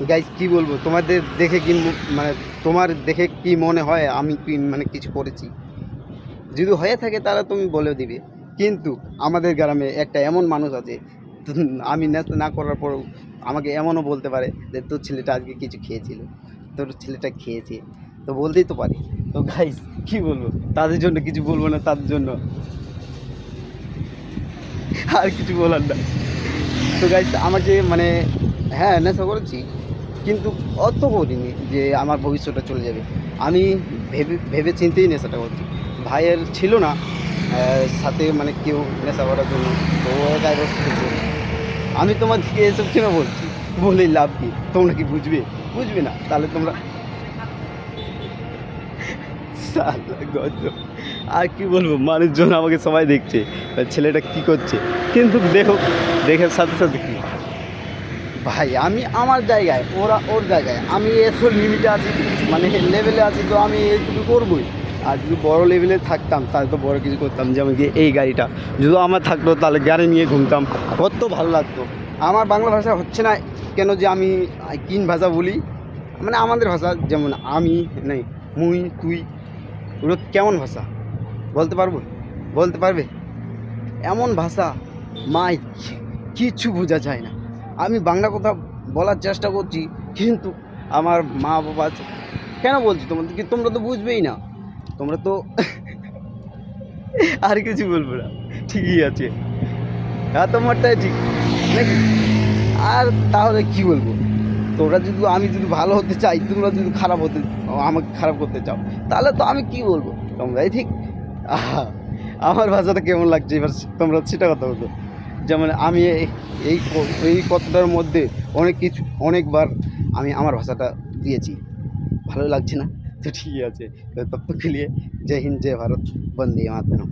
Guys কি বলবো তোমাদের দেখে কি মানে তোমার দেখে কি মনে হয় আমি কি মানে কিছু করেছি? যদি হয়ে থাকে তাহলে তুমি বলে দিবে। কিন্তু আমাদের গ্রামে একটা এমন মানুষ আছে, আমি নেশা না করার পরেও আমাকে এমনও বলতে পারে যে তোর ছেলেটা আজকে কিছু খেয়েছিল, তোর ছেলেটা খেয়েছে, তো বলতেই তো পারি। তো গাইস কি বলবো, তাদের জন্য কিছু বলবো না, তাদের জন্য আর কিছু বলার না। তো গাইস আমাকে মানে হ্যাঁ নেশা করেছি, কিন্তু অত করিনি যে আমার ভবিষ্যৎটা চলে যাবে। আমি ভেবে ভেবে চিন্তেই নেশাটা করছি। ভাইয়ের ছিল না সাথে মানে কেউ নেশা করার জন্য, তো ও একাই বসে থাকবে। আমি তোমাদেরকে এসব কেন বলছি, বলেই লাভ কি? তোমরা কি বুঝবে? বুঝবে না, তাহলে তোমরা শালা গজব। আর কি বলবো, মানুষজন আমাকে সবাই দেখছে ছেলেটা কি করছে, কিন্তু দেখো, দেখার সাথে সাথে কি ভাই, আমি আমার জায়গায়, ওরা ওর জায়গায়, আমি এত লিমিটে আছি, মানে লেভেলে আছি, তো আমি এইটুকু করবোই। আর যদি বড়ো লেভেলে থাকতাম তাহলে তো বড় কিছু করতাম, যেমন কি এই গাড়িটা যদি আমার থাকতো তাহলে গাড়ি নিয়ে ঘুমতাম, কত ভালো লাগতো। আমার বাংলা ভাষা হচ্ছে না কেন যে আমি কিন ভাষা বলি, মানে আমাদের ভাষা যেমন আমি নেই, মুই তুই, ওগুলো কেমন ভাষা বলতে পারবো? বলতে পারবে? এমন ভাষা মাই কিচ্ছু বোঝা যায় না। আমি বাংলা কথা বলার চেষ্টা করছি, কিন্তু আমার মা বাবা কেন বলছি তোমাদেরকে, তোমরা তো বুঝবেই না, তোমরা তো আর কিছু বলবো না, ঠিকই আছে, হ্যাঁ তোমারটাই ঠিক নাকি? আর তাহলে কি বলবো, তোমরা যদি, আমি যদি ভালো হতে চাই, তোমরা যদি খারাপ হতে, আমাকে খারাপ করতে চাও, তাহলে তো আমি কি বলবো, তোমরাই ঠিক। আহা, আমার ভাষাটা কেমন লাগছে এবার তোমরা সেটা কথা বলো। যেমন আমি এই এই কথাটার মধ্যে অনেক কিছু, অনেকবার আমি আমার ভাষাটা দিয়েছি, ভালো লাগছে না? তো ঠিক আছে, তো তব তক के लिए जय हिंद जय भारत, वंदे मातरम।